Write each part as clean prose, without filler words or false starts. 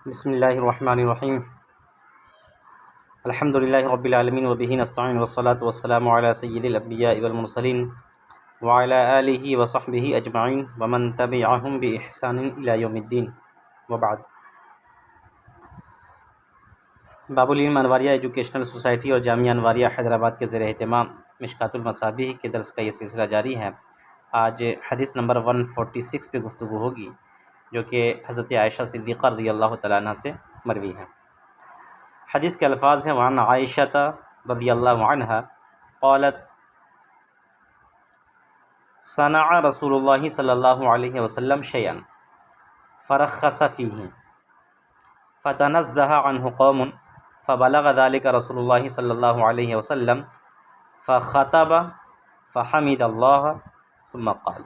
بسم اللہ الرحمن الرحیم الحمد للہ رب العالمین وبہ نستعین والصلاة والسلام علی سید الانبیاء والمرسلین وعلی آلہ وصحبہ اجمعین ومن تبعہم بإحسان الی یوم الدین وبعد۔ باب العلم انواریہ ایجوکیشنل سوسائٹی اور جامعہ انواریہ حیدرآباد کے زیر اہتمام مشکوٰۃ المصابیح کے درس کا یہ سلسلہ جاری ہے۔ آج حدیث نمبر 146 پہ گفتگو ہوگی، جو کہ حضرت عائشہ صدیقہ رضی اللہ تعالیٰ عنہ سے مروی ہے۔ حدیث کے الفاظ ہیں: وعن عائشہ رضی اللہ عنہا قالت صنع رسول اللہ صلی اللہ علیہ وسلم شیئا فرخص فیہ فتنزہ عنہ قوم فبلغ ذلك رسول اللہ صلی اللہ علیہ وسلم فخطب فحمد اللہ ثم قال۔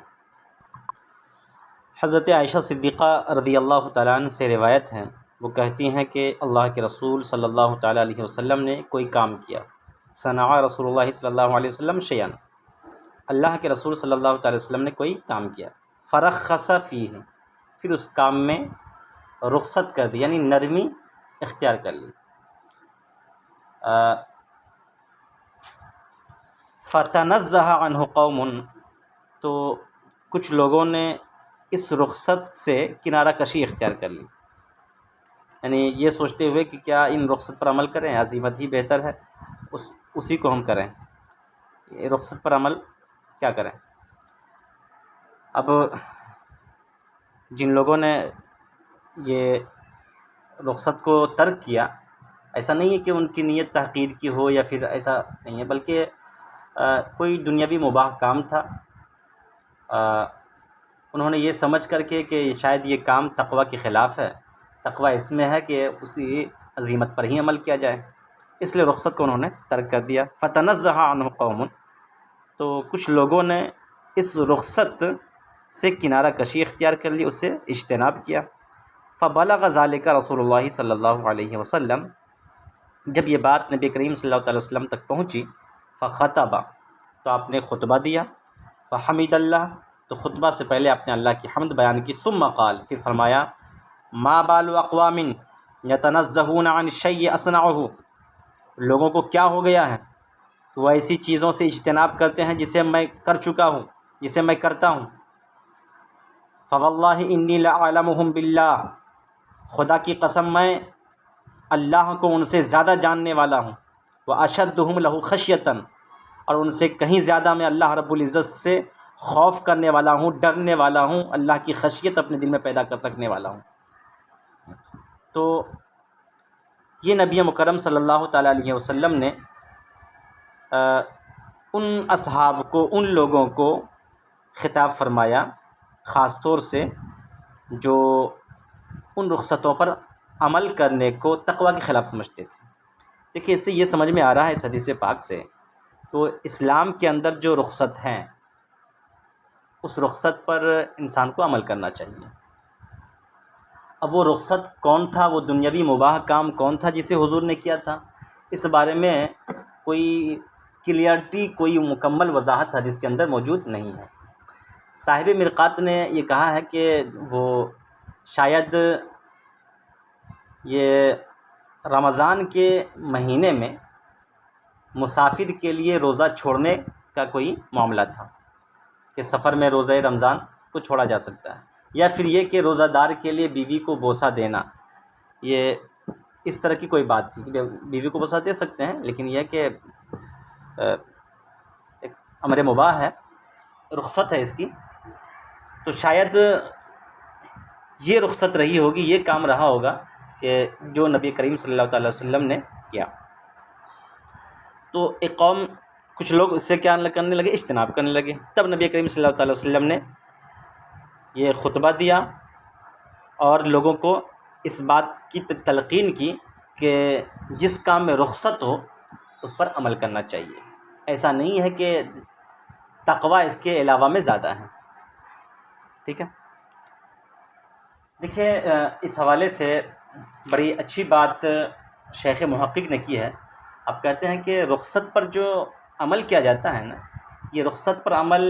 حضرت عائشہ صدیقہ رضی اللہ تعالیٰ عنہ سے روایت ہے، وہ کہتی ہیں کہ اللہ کے رسول صلی اللہ تعالیٰ علیہ وسلم نے کوئی کام کیا۔ صنع رسول اللہ صلی اللہ علیہ وسلم شیئا، اللہ کے رسول صلی اللہ تعالیٰ علیہ وسلم نے کوئی کام کیا۔ فرخص فیہ، پھر اس کام میں رخصت کر دی، یعنی نرمی اختیار کر لی۔ فتنزہ عنہ قوم، تو کچھ لوگوں نے اس رخصت سے کنارہ کشی اختیار کر لی، یعنی یہ سوچتے ہوئے کہ کیا ان رخصت پر عمل کریں، عزیمت ہی بہتر ہے، اسی کو ہم کریں، رخصت پر عمل کیا کریں۔ اب جن لوگوں نے یہ رخصت کو ترک کیا، ایسا نہیں ہے کہ ان کی نیت تحقیر کی ہو یا پھر ایسا نہیں ہے، بلکہ کوئی دنیاوی مباح کام تھا، انہوں نے یہ سمجھ کر کے کہ شاید یہ کام تقوی کے خلاف ہے، تقوی اس میں ہے کہ اسی عزیمت پر ہی عمل کیا جائے، اس لیے رخصت کو انہوں نے ترک کر دیا۔ فتنزہ عنہ قوم، تو کچھ لوگوں نے اس رخصت سے کنارہ کشی اختیار کر لی، اس سے اجتناب کیا۔ فبلغ ذلك رسول اللہ صلی اللہ علیہ وسلم، جب یہ بات نبی کریم صلی اللہ علیہ وسلم تک پہنچی، فخطب، تو آپ نے خطبہ دیا، فحمد اللہ، تو خطبہ سے پہلے آپ نے اللہ کی حمد بیان کی، ثم قال، پھر فرمایا، ما بال اقوام یتنزہون عن الشیء اصنعہ، لوگوں کو کیا ہو گیا ہے کہ وہ ایسی چیزوں سے اجتناب کرتے ہیں جسے میں کر چکا ہوں، جسے میں کرتا ہوں۔ فواللہ انی لأعلمہم باللہ، خدا کی قسم میں اللہ کو ان سے زیادہ جاننے والا ہوں، واشدہم لہ خشیۃ، اور ان سے کہیں زیادہ میں اللہ رب العزت سے خوف کرنے والا ہوں، ڈرنے والا ہوں، اللہ کی خشیت اپنے دل میں پیدا کر رکھنے والا ہوں۔ تو یہ نبی مکرم صلی اللہ تعالیٰ علیہ وسلم نے ان اصحاب کو، ان لوگوں کو خطاب فرمایا، خاص طور سے جو ان رخصتوں پر عمل کرنے کو تقوی کے خلاف سمجھتے تھے۔ دیکھیے، اس سے یہ سمجھ میں آ رہا ہے اس حدیث پاک سے، تو اسلام کے اندر جو رخصت ہیں، اس رخصت پر انسان کو عمل کرنا چاہیے۔ اب وہ رخصت کون تھا، وہ دنیاوی مباح کام کون تھا جسے حضور نے کیا تھا، اس بارے میں کوئی کلیئرٹی، کوئی مکمل وضاحت حدیث کے اندر موجود نہیں ہے۔ صاحب مرقات نے یہ کہا ہے کہ وہ شاید یہ رمضان کے مہینے میں مسافر کے لیے روزہ چھوڑنے کا کوئی معاملہ تھا، کہ سفر میں روزہ رمضان کو چھوڑا جا سکتا ہے، یا پھر یہ کہ روزہ دار کے لیے بیوی کو بوسہ دینا، یہ اس طرح کی کوئی بات تھی کہ بیوی کو بوسہ دے سکتے ہیں، لیکن یہ کہ ایک امر مباح ہے، رخصت ہے اس کی، تو شاید یہ رخصت رہی ہوگی، یہ کام رہا ہوگا کہ جو نبی کریم صلی اللہ تعالیٰ وسلم نے کیا۔ تو ایک قوم، کچھ لوگ اس سے کیا کرنے لگے، اجتناب کرنے لگے۔ تب نبی کریم صلی اللہ تعالیٰ وسلم نے یہ خطبہ دیا اور لوگوں کو اس بات کی تلقین کی کہ جس کام میں رخصت ہو اس پر عمل کرنا چاہیے، ایسا نہیں ہے کہ تقوی اس کے علاوہ میں زیادہ ہے۔ ٹھیک ہے، دیکھیں، اس حوالے سے بڑی اچھی بات شیخ محقق نے کی ہے۔ آپ کہتے ہیں کہ رخصت پر جو عمل کیا جاتا ہے نا، یہ رخصت پر عمل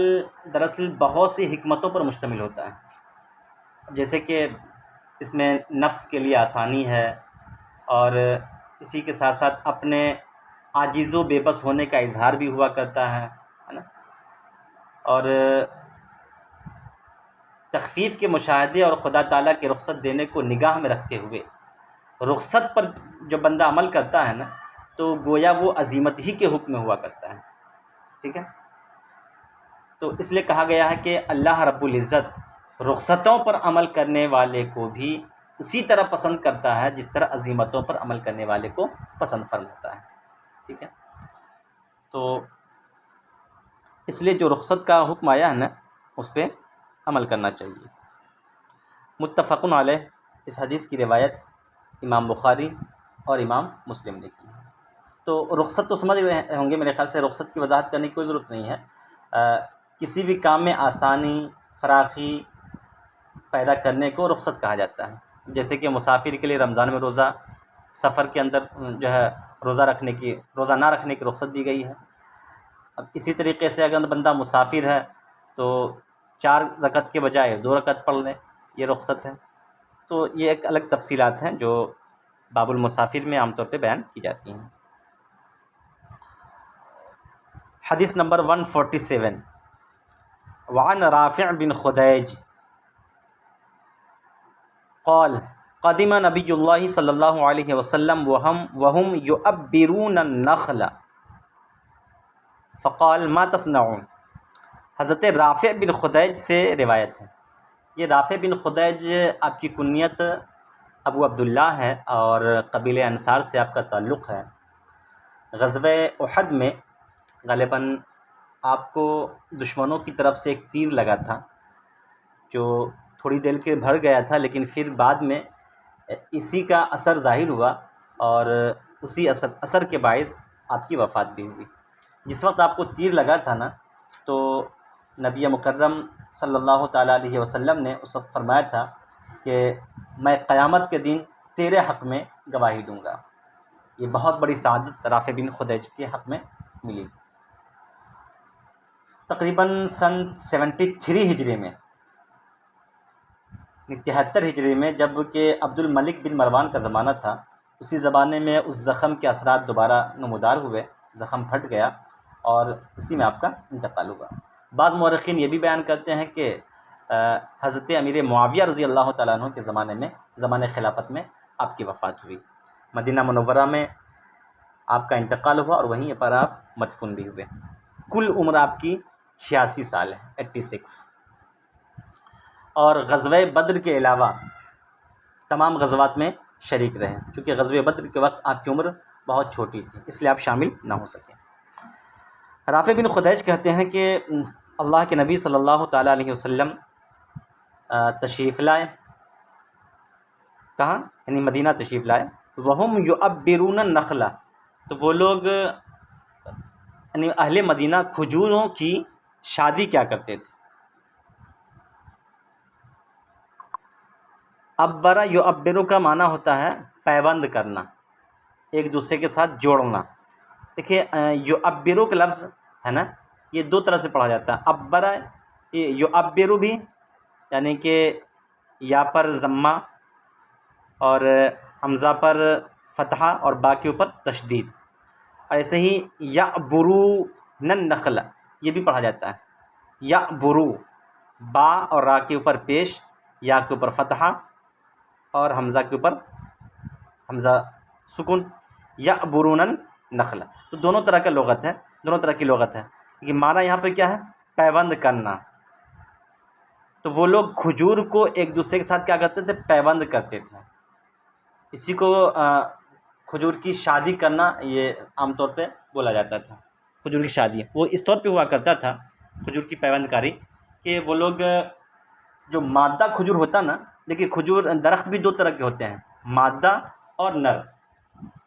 دراصل بہت سی حکمتوں پر مشتمل ہوتا ہے۔ جیسے کہ اس میں نفس کے لیے آسانی ہے، اور اسی کے ساتھ ساتھ اپنے عاجز و بے بس ہونے کا اظہار بھی ہوا کرتا ہے نا، اور تخفیف کے مشاہدے اور خدا تعالیٰ کے رخصت دینے کو نگاہ میں رکھتے ہوئے رخصت پر جو بندہ عمل کرتا ہے نا، تو گویا وہ عزیمت ہی کے حکم میں ہوا کرتا ہے، ٹھیک ہے۔ تو اس لیے کہا گیا ہے کہ اللہ رب العزت رخصتوں پر عمل کرنے والے کو بھی اسی طرح پسند کرتا ہے جس طرح عزیمتوں پر عمل کرنے والے کو پسند فرماتا ہے، ٹھیک ہے۔ تو اس لیے جو رخصت کا حکم آیا ہے نا، اس پہ عمل کرنا چاہیے۔ متفق علیہ، اس حدیث کی روایت امام بخاری اور امام مسلم نے کی ہے۔ تو رخصت تو سمجھ رہے ہوں گے میرے خیال سے، رخصت کی وضاحت کرنے کی کوئی ضرورت نہیں ہے۔ کسی بھی کام میں آسانی، فراخی پیدا کرنے کو رخصت کہا جاتا ہے، جیسے کہ مسافر کے لیے رمضان میں روزہ، سفر کے اندر جو ہے روزہ نہ رکھنے کی رخصت دی گئی ہے۔ اب اسی طریقے سے اگر بندہ مسافر ہے تو 4 رکعت کے بجائے 2 رکعت پڑھ لے، یہ رخصت ہے۔ تو یہ ایک الگ تفصیلات ہیں جو باب المسافر میں عام طور پہ بیان کی جاتی ہیں۔ حدیث نمبر 147، وعن رافع بن خدیج قال قدم نبی اللہ صلی اللہ علیہ وسلم وهم يؤبرون النخل فقال ما تصنعون۔ حضرت رافع بن خدیج سے روایت ہے۔ یہ رافع بن خدیج آپ کی کنیت ابو عبداللہ ہے اور قبیلہ انصار سے آپ کا تعلق ہے۔ غزوہ احد میں غالباً آپ کو دشمنوں کی طرف سے ایک تیر لگا تھا جو تھوڑی دیر کے بھر گیا تھا، لیکن پھر بعد میں اسی کا اثر ظاہر ہوا اور اسی اثر کے باعث آپ کی وفات بھی ہوئی۔ جس وقت آپ کو تیر لگا تھا نا، تو نبی مکرم صلی اللہ تعالیٰ علیہ وسلم نے اس وقت فرمایا تھا کہ میں قیامت کے دن تیرے حق میں گواہی دوں گا۔ یہ بہت بڑی سعادت رافع بن خدیج کے حق میں ملی۔ تقریباً سن 73 ہجری میں، 73 ہجری میں، جب کہ عبد الملک بن مروان کا زمانہ تھا، اسی زمانے میں اس زخم کے اثرات دوبارہ نمودار ہوئے، زخم پھٹ گیا اور اسی میں آپ کا انتقال ہوا۔ بعض مورخین یہ بھی بیان کرتے ہیں کہ حضرت امیر معاویہ رضی اللہ تعالیٰ عنہ کے زمانے خلافت میں آپ کی وفات ہوئی۔ مدینہ منورہ میں آپ کا انتقال ہوا اور وہیں پر آپ مدفون بھی ہوئے۔ کل عمر آپ کی 86 سال ہے، 86۔ اور غزوہ بدر کے علاوہ تمام غزوات میں شریک رہے، چونکہ غزوہ بدر کے وقت آپ کی عمر بہت چھوٹی تھی، اس لیے آپ شامل نہ ہو سکے۔ رافع بن خدیج کہتے ہیں کہ اللہ کے نبی صلی اللہ تعالیٰ علیہ وسلم تشریف لائے، کہاں؟ یعنی مدینہ تشریف لائے۔ وہم یؤبرون النخل، تو وہ لوگ یعنی اہل مدینہ کھجوروں کی شادی کیا کرتے تھے۔ ابرا یؤبرو کا معنی ہوتا ہے پیوند کرنا، ایک دوسرے کے ساتھ جوڑنا۔ دیکھیے یؤبرو کا لفظ ہے نا، یہ 2 طرح سے پڑھا جاتا ہے۔ ابرا یؤبرو بھی، یعنی کہ یا پر ضمہ اور حمزہ پر فتحہ اور با کے اوپر تشدید، اور ایسے ہی یعبرون النخل یہ بھی پڑھا جاتا ہے۔ یعبرو، با اور را کے اوپر پیش، یا کے اوپر فتحہ اور حمزہ کے اوپر حمزہ سکون، یعبرون النخل۔ تو دونوں طرح کا لغت ہے، دونوں طرح کی لغت ہے، لیکن معنی یہاں پہ کیا ہے؟ پیوند کرنا۔ تو وہ لوگ کھجور کو ایک دوسرے کے ساتھ کیا کرتے تھے؟ پیوند کرتے تھے۔ اسی کو کھجور کی شادی کرنا یہ عام طور پہ بولا جاتا تھا۔ کھجور کی شادی وہ اس طور پہ ہوا کرتا تھا، کھجور کی پیوند کاری، کہ وہ لوگ جو مادہ کھجور ہوتا نا، دیکھیے کھجور درخت بھی 2 طرح کے ہوتے ہیں، مادہ اور نر۔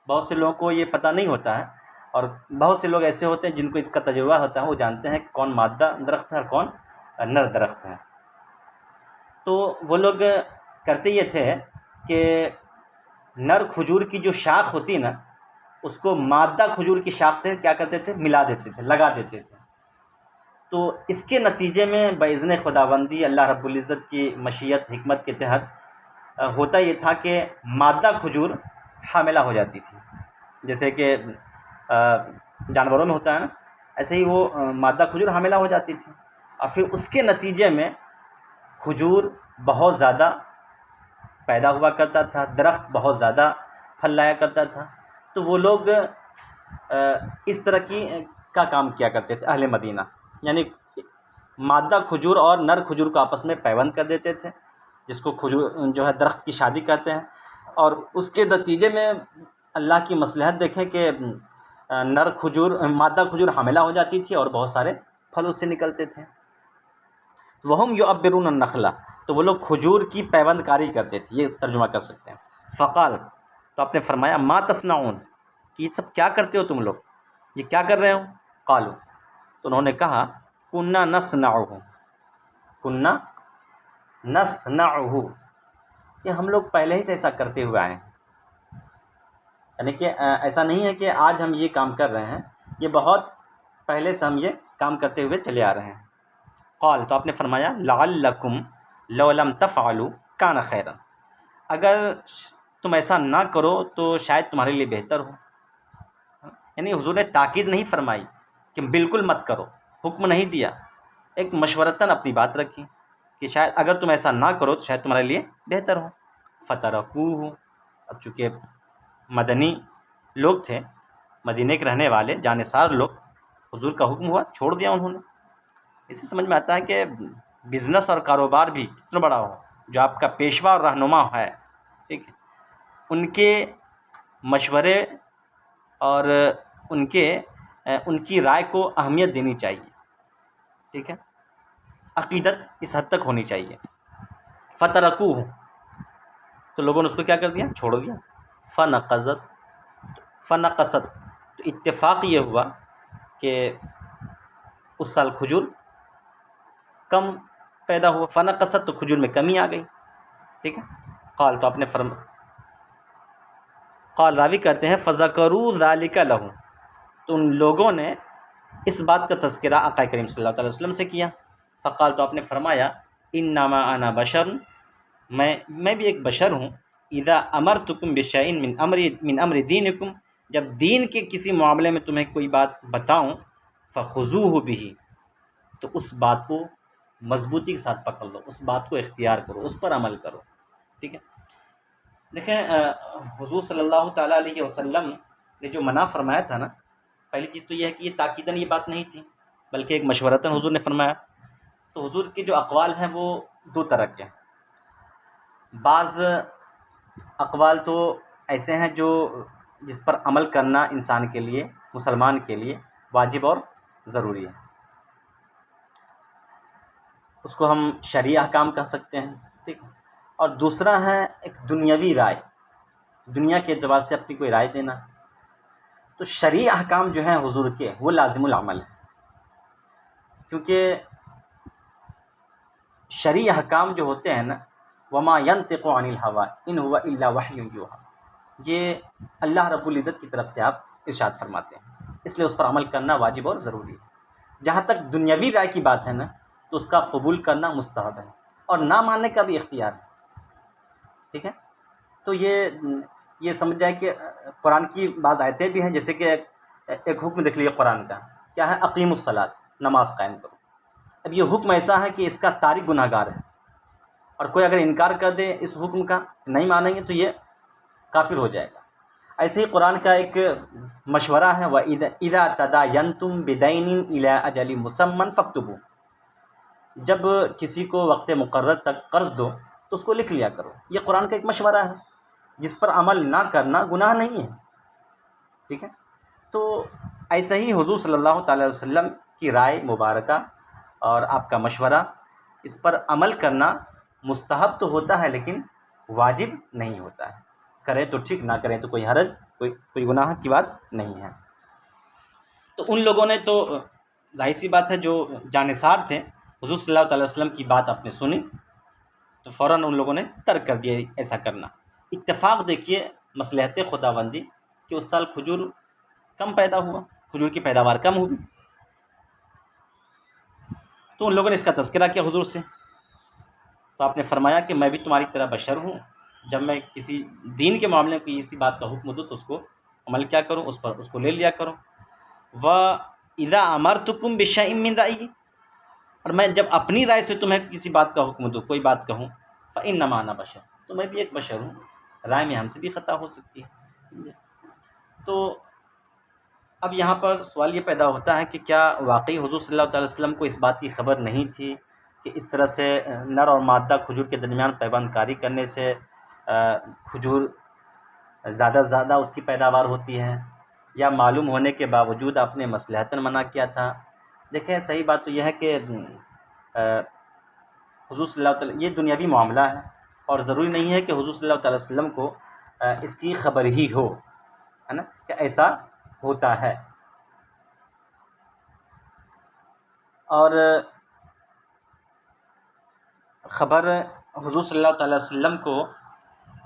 بہت سے لوگوں کو یہ پتہ نہیں ہوتا ہے، اور بہت سے لوگ ایسے ہوتے ہیں جن کو اس کا تجربہ ہوتا ہے، وہ جانتے ہیں کہ کون مادہ درخت ہے اور کون نر درخت ہے۔ تو وہ لوگ کرتے یہ تھے کہ نر کھجور کی جو شاخ ہوتی نا، اس کو مادہ کھجور کی شاخ سے کیا کرتے تھے؟ ملا دیتے تھے، لگا دیتے تھے۔ تو اس کے نتیجے میں باذن خداوندی اللہ رب العزت کی مشیت حکمت کے تحت ہوتا یہ تھا کہ مادہ کھجور حاملہ ہو جاتی تھی، جیسے کہ جانوروں میں ہوتا ہے نا، ایسے ہی وہ مادہ کھجور حاملہ ہو جاتی تھی، اور پھر اس کے نتیجے میں کھجور بہت زیادہ پیدا ہوا کرتا تھا، درخت بہت زیادہ پھل لایا کرتا تھا۔ تو وہ لوگ اس طرح کا کام کیا کرتے تھے اہل مدینہ، یعنی مادہ کھجور اور نر کھجور کو آپس میں پیوند کر دیتے تھے، جس کو کھجور جو ہے درخت کی شادی کہتے ہیں، اور اس کے نتیجے میں اللہ کی مصلحت دیکھیں کہ نر کھجور مادہ کھجور حاملہ ہو جاتی تھی اور بہت سارے پھل اس سے نکلتے تھے۔ وَهُمْ يُعَبِّرُونَ النَّخْلَ، تو وہ لوگ کھجور کی پیوند کاری کرتے تھے، یہ ترجمہ کر سکتے ہیں۔ فقال، تو آپ نے فرمایا ما تصنعون، کہ یہ سب کیا کرتے ہو تم لوگ، یہ کیا کر رہے ہو؟ قالوا، تو انہوں نے کہا كُنَّا نَصْنَعُهُ، كُنَّا نَصْنَعُهُ، کہ ہم لوگ پہلے ہی سے ایسا کرتے ہوئے آئے ہیں، یعنی کہ ایسا نہیں ہے کہ آج ہم یہ کام کر رہے ہیں، یہ بہت پہلے سے ہم یہ کام کرتے ہوئے چلے آ رہے ہیں۔ قال، تو آپ نے فرمایا لعلکم لو لم تفعلوا کان خیرا، اگر تم ایسا نہ کرو تو شاید تمہارے لیے بہتر ہو، یعنی حضور نے تاکید نہیں فرمائی کہ بالکل مت کرو، حکم نہیں دیا، ایک مشورتاً اپنی بات رکھی کہ شاید اگر تم ایسا نہ کرو تو شاید تمہارے لیے بہتر ہو۔ فترکوہ، اب چونکہ مدنی لوگ تھے، مدینے کے رہنے والے جانثار لوگ، حضور کا حکم ہوا، چھوڑ دیا انہوں نے۔ اس سے سمجھ میں آتا ہے کہ بزنس اور کاروبار بھی کتنا بڑا ہو، جو آپ کا پیشوا اور رہنما ہے، ٹھیک ہے، ان کے مشورے اور ان کی رائے کو اہمیت دینی چاہیے، ٹھیک ہے، عقیدت اس حد تک ہونی چاہیے۔ فترکوہ، تو لوگوں نے اس کو کیا کر دیا، چھوڑ دیا۔ فنقصت، تو اتفاق یہ ہوا کہ اس سال کھجور کم پیدا ہوا، فنقصت، تو کھجور میں کمی آ گئی، ٹھیک ہے۔ قال، تو آپ نے قال، راوی کہتے ہیں فذکروا ذلک لہ، تو ان لوگوں نے اس بات کا تذکرہ آقا کریم صلی اللہ علیہ وسلم سے کیا۔ فقال، تو آپ نے فرمایا انما انا بشر، میں بھی ایک بشر ہوں، اذا امرتکم بشیء من امر دینکم، جب دین کے کسی معاملے میں تمہیں کوئی بات بتاؤں، فخذوہ بہ، تو اس بات کو مضبوطی کے ساتھ پکڑ لو، اس بات کو اختیار کرو، اس پر عمل کرو، ٹھیک ہے۔ دیکھیں حضور صلی اللہ تعالیٰ علیہ وسلم نے جو منع فرمایا تھا نا، پہلی چیز تو یہ ہے کہ یہ تاکیداً یہ بات نہیں تھی، بلکہ ایک مشورتاً حضور نے فرمایا۔ تو حضور کے جو اقوال ہیں وہ دو طرح کے ہیں، بعض اقوال تو ایسے ہیں جس پر عمل کرنا انسان کے لیے، مسلمان کے لیے واجب اور ضروری ہے، اس کو ہم شرعی احکام کہہ سکتے ہیں، ٹھیک ہے۔ اور دوسرا ہے ایک دنیاوی رائے، دنیا کے اعتبار سے اپنی کوئی رائے دینا۔ تو شرعی احکام جو ہیں حضور کے، وہ لازم العمل ہے، کیونکہ شرعی احکام جو ہوتے ہیں نا، وما ينطق عن الهوى ان هو الا وحی یوحی، یہ اللہ رب العزت کی طرف سے آپ ارشاد فرماتے ہیں، اس لیے اس پر عمل کرنا واجب اور ضروری ہے۔ جہاں تک دنیاوی رائے کی بات ہے نا، تو اس کا قبول کرنا مستحب ہے اور نہ ماننے کا بھی اختیار ہے، ٹھیک ہے۔ تو یہ سمجھ جائے کہ قرآن کی بعض آیتیں بھی ہیں، جیسے کہ ایک حکم دیکھ لیجیے قرآن کا، کیا ہے، اقیم الصلاۃ، نماز قائم کرو۔ اب یہ حکم ایسا ہے کہ اس کا تارک گناہ گار ہے، اور کوئی اگر انکار کر دے اس حکم کا، نہیں مانیں گے، تو یہ کافر ہو جائے گا۔ ایسے ہی قرآن کا ایک مشورہ ہے، وَإِذَا تَدَايَنْتُمْ بِدَيْنٍ إِلَىٰ أَجَلٍ مُّسَمًّى فَاكْتُبُوهُ، جب کسی کو وقت مقرر تک قرض دو تو اس کو لکھ لیا کرو۔ یہ قرآن کا ایک مشورہ ہے، جس پر عمل نہ کرنا گناہ نہیں ہے، ٹھیک ہے۔ تو ایسا ہی حضور صلی اللہ تعالیٰ علیہ وسلم کی رائے مبارکہ اور آپ کا مشورہ، اس پر عمل کرنا مستحب تو ہوتا ہے لیکن واجب نہیں ہوتا ہے، کریں تو ٹھیک، نہ کریں تو کوئی حرج، کوئی گناہ کی بات نہیں ہے۔ تو ان لوگوں نے تو ظاہر سی بات ہے، جو جانثار تھے، حضور صلی اللہ تعالیٰ وسلم کی بات آپ نے سنی تو فوراً ان لوگوں نے ترک کر دیا ایسا کرنا۔ اتفاق دیکھیے مصلحت خداوندی کہ اس سال کھجور کم پیدا ہوا، کھجور کی پیداوار کم ہوئی، تو ان لوگوں نے اس کا تذکرہ کیا حضور سے۔ تو آپ نے فرمایا کہ میں بھی تمہاری طرح بشر ہوں، جب میں کسی دین کے معاملے میں کسی بات کا حکم دوں تو اس کو عمل کیا کروں، اس کو لے لیا کروں۔ وَإِذَا أَمَرْتُكُمْ بِشَيْءٍ مِّن رَأْيِي، اور میں جب اپنی رائے سے تمہیں کسی بات کا حکم دوں، کوئی بات کہوں، فَإِنَّمَا أَنَا بَشَرٌ، تو میں بھی ایک بشر ہوں، رائے میں ہم سے بھی خطا ہو سکتی ہے۔ تو اب یہاں پر سوال یہ پیدا ہوتا ہے کہ کیا واقعی حضور صلی اللہ تعالی وسلم کو اس بات کی خبر نہیں تھی کہ اس طرح سے نر اور مادہ کھجور کے درمیان پیوند کاری کرنے سے کھجور زیادہ سے زیادہ اس کی پیداوار ہوتی ہے، یا معلوم ہونے کے باوجود آپ نے مصلحتاً منع کیا تھا؟ دیکھیں، صحیح بات تو یہ ہے کہ حضور صلی اللہ تعالی، یہ دنیاوی معاملہ ہے، اور ضروری نہیں ہے کہ حضور صلی اللہ تعالی وسلم کو اس کی خبر ہی ہو، ہے نا، کہ ایسا ہوتا ہے۔ اور خبر حضور صلی اللہ تعالی وسلم کو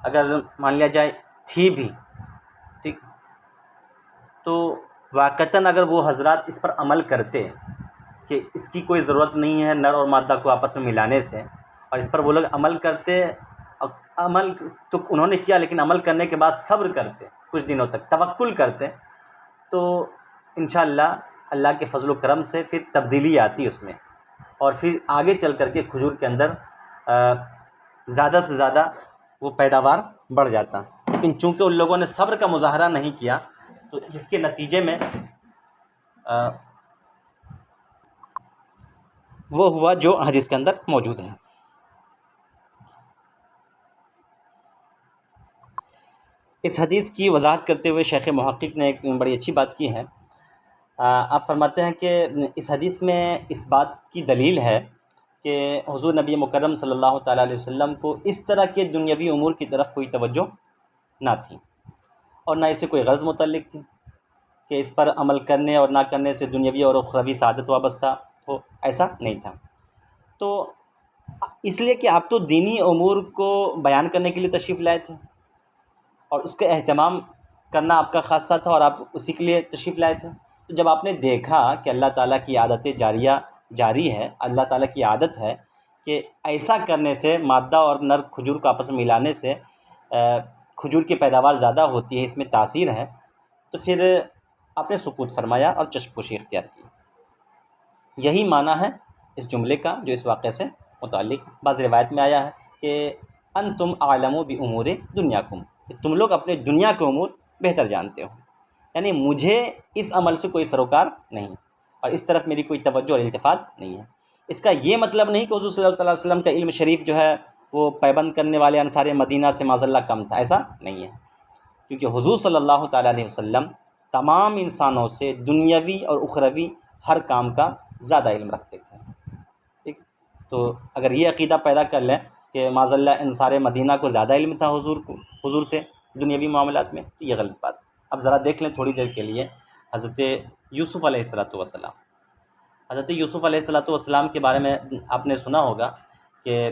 اگر مان لیا جائے تھی بھی، ٹھیک، تو واقعتاً اگر وہ حضرات اس پر عمل کرتے کہ اس کی کوئی ضرورت نہیں ہے نر اور مادہ کو آپس میں ملانے سے، اور اس پر وہ لوگ عمل کرتے، عمل تو انہوں نے کیا لیکن عمل کرنے کے بعد صبر کرتے، کچھ دنوں تک توکل کرتے، تو انشاءاللہ اللہ کے فضل و کرم سے پھر تبدیلی آتی اس میں، اور پھر آگے چل کر کے کھجور کے اندر زیادہ سے زیادہ وہ پیداوار بڑھ جاتا۔ لیکن چونکہ ان لوگوں نے صبر کا مظاہرہ نہیں کیا، تو جس کے نتیجے میں وہ ہوا جو حدیث کے اندر موجود ہے۔ اس حدیث کی وضاحت کرتے ہوئے شیخ محقق نے ایک بڑی اچھی بات کی ہے۔ آپ فرماتے ہیں کہ اس حدیث میں اس بات کی دلیل ہے کہ حضور نبی مکرم صلی اللہ تعالیٰ علیہ وسلم کو اس طرح کے دنیاوی امور کی طرف کوئی توجہ نہ تھی، اور نہ اسے کوئی غرض متعلق تھی کہ اس پر عمل کرنے اور نہ کرنے سے دنیاوی اور اخروی سعادت وابستہ ہو، ایسا نہیں تھا۔ تو اس لیے کہ آپ تو دینی امور کو بیان کرنے کے لیے تشریف لائے تھے، اور اس کا اہتمام کرنا آپ کا خاصہ تھا، اور آپ اسی کے لیے تشریف لائے تھے۔ تو جب آپ نے دیکھا کہ اللہ تعالیٰ کی عادت جاریہ جاری ہے، اللہ تعالیٰ کی عادت ہے کہ ایسا کرنے سے، مادہ اور نر کھجور کو آپس میں ملانے سے کھجور کی پیداوار زیادہ ہوتی ہے، اس میں تاثیر ہے، تو پھر آپ نے سکوت فرمایا اور چشم پوشی اختیار کی۔ یہی معنی ہے اس جملے کا جو اس واقعے سے متعلق۔ بعض روایت میں آیا ہے کہ انتم اعلم بامور دنیاکم، کہ تم لوگ اپنے دنیا کے امور بہتر جانتے ہو، یعنی مجھے اس عمل سے کوئی سروکار نہیں، اور اس طرف میری کوئی توجہ اور التفات نہیں ہے۔ اس کا یہ مطلب نہیں کہ حضور صلی اللہ علیہ وسلم کا علم شریف جو ہے وہ پیبند کرنے والے انصار مدینہ سے معاذ اللہ کم تھا، ایسا نہیں ہے، کیونکہ حضور صلی اللہ تعالیٰ علیہ وسلم تمام انسانوں سے دنیاوی اور اخروی ہر کام کا زیادہ علم رکھتے تھے، ٹھیک۔ تو اگر یہ عقیدہ پیدا کر لیں کہ معاذ اللہ انصار مدینہ کو زیادہ علم تھا حضور سے دنیاوی معاملات میں، تو یہ غلط بات۔ اب ذرا دیکھ لیں تھوڑی دیر کے لیے حضرت یوسف علیہ السلام۔ حضرت یوسف علیہ السلام کے بارے میں آپ نے سنا ہوگا کہ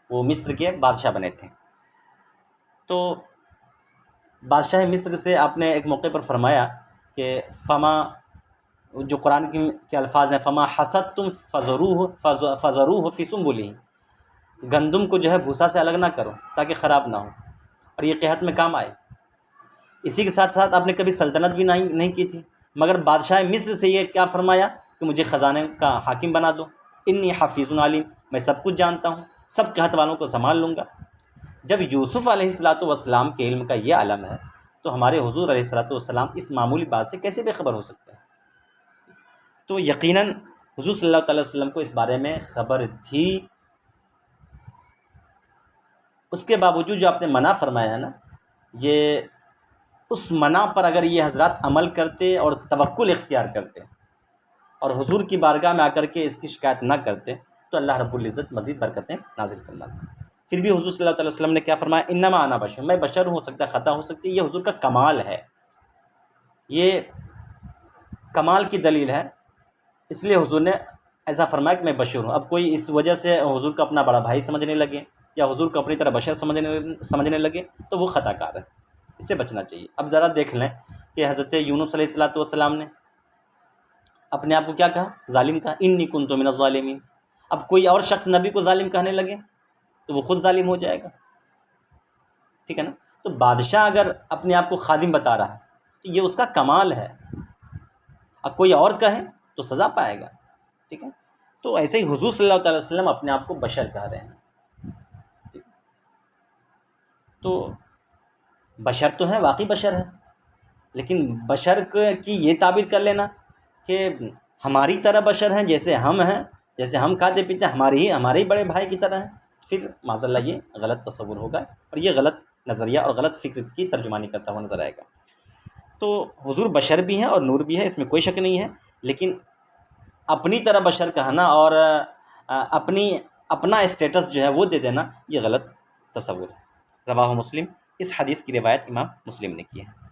وہ مصر کے بادشاہ بنے تھے۔ تو بادشاہ مصر سے آپ نے ایک موقع پر فرمایا کہ فما، جو قرآن کے الفاظ ہیں، فما حسدتم فذروہ فی سنبلہ، گندم کو جو ہے بھوسا سے الگ نہ کرو تاکہ خراب نہ ہو، اور یہ قحط میں کام آئے۔ اسی کے ساتھ ساتھ آپ نے کبھی سلطنت بھی نہیں کی تھی، مگر بادشاہ مصر سے یہ کیا فرمایا کہ مجھے خزانے کا حاکم بنا دو، انی حفیظ علیم، میں سب کچھ جانتا ہوں، سب قحط والوں کو سنبھال لوں گا۔ جب یوسف علیہ السلام کے علم کا یہ عالم ہے، تو ہمارے حضور علیہ السلام اس معمولی بات سے کیسے بے خبر ہو سکتے ہیں؟ تو یقیناً حضور صلی اللہ تعالی وسلم کو اس بارے میں خبر تھی۔ اس کے باوجود جو آپ نے منع فرمایا ہے نا، یہ اس منع پر اگر یہ حضرات عمل کرتے اور توکل اختیار کرتے اور حضور کی بارگاہ میں آ کر کے اس کی شکایت نہ کرتے، تو اللہ رب العزت مزید برکتیں نازل فرماتے۔ پھر بھی حضور صلی اللہ علیہ وسلم نے کیا فرمایا؟ انما انا بشر، میں بشر ہوں، ہو سکتا ہے خطا ہو سکتی ہے۔ یہ حضور کا کمال ہے، یہ کمال کی دلیل ہے، اس لیے حضور نے ایسا فرمایا کہ میں بشر ہوں۔ اب کوئی اس وجہ سے حضور کو اپنا بڑا بھائی سمجھنے لگے یا حضور کو اپنی طرح بشر سمجھنے لگے تو وہ خطا کار ہے، اس سے بچنا چاہیے۔ اب ذرا دیکھ لیں کہ حضرت یونس علیہ السلام نے اپنے آپ کو کیا کہا؟ ظالم کہا، انی کنت من الظالمین۔ اب کوئی اور شخص نبی کو ظالم کہنے لگے تو وہ خود ظالم ہو جائے گا۔ ٹھیک ہے نا. تو بادشاہ اگر اپنے آپ کو خادم بتا رہا ہے تو یہ اس کا کمال ہے. اب کوئی اور کہے تو سزا پائے گا. ٹھیک ہے. تو ایسے ہی حضور صلی اللہ تعالی وسلم اپنے آپ کو بشر کہہ رہے ہیں. تو بشر تو ہیں، واقعی بشر ہیں، لیکن بشر کی یہ تعبیر کر لینا کہ ہماری طرح بشر ہیں، جیسے ہم ہیں، جیسے ہم کھاتے پیتے ہیں، ہمارے ہی بڑے بھائی کی طرح ہیں، پھر معاذ اللہ یہ غلط تصور ہوگا اور یہ غلط نظریہ اور غلط فکر کی ترجمانی کرتا ہوا نظر آئے گا. تو حضور بشر بھی ہیں اور نور بھی ہے، اس میں کوئی شک نہیں ہے، لیکن اپنی طرح بشر کہنا اور اپنا اسٹیٹس جو ہے وہ دے دینا، یہ غلط تصور ہے. رواہ مسلم، اس حدیث کی روایت امام مسلم نے کی ہے.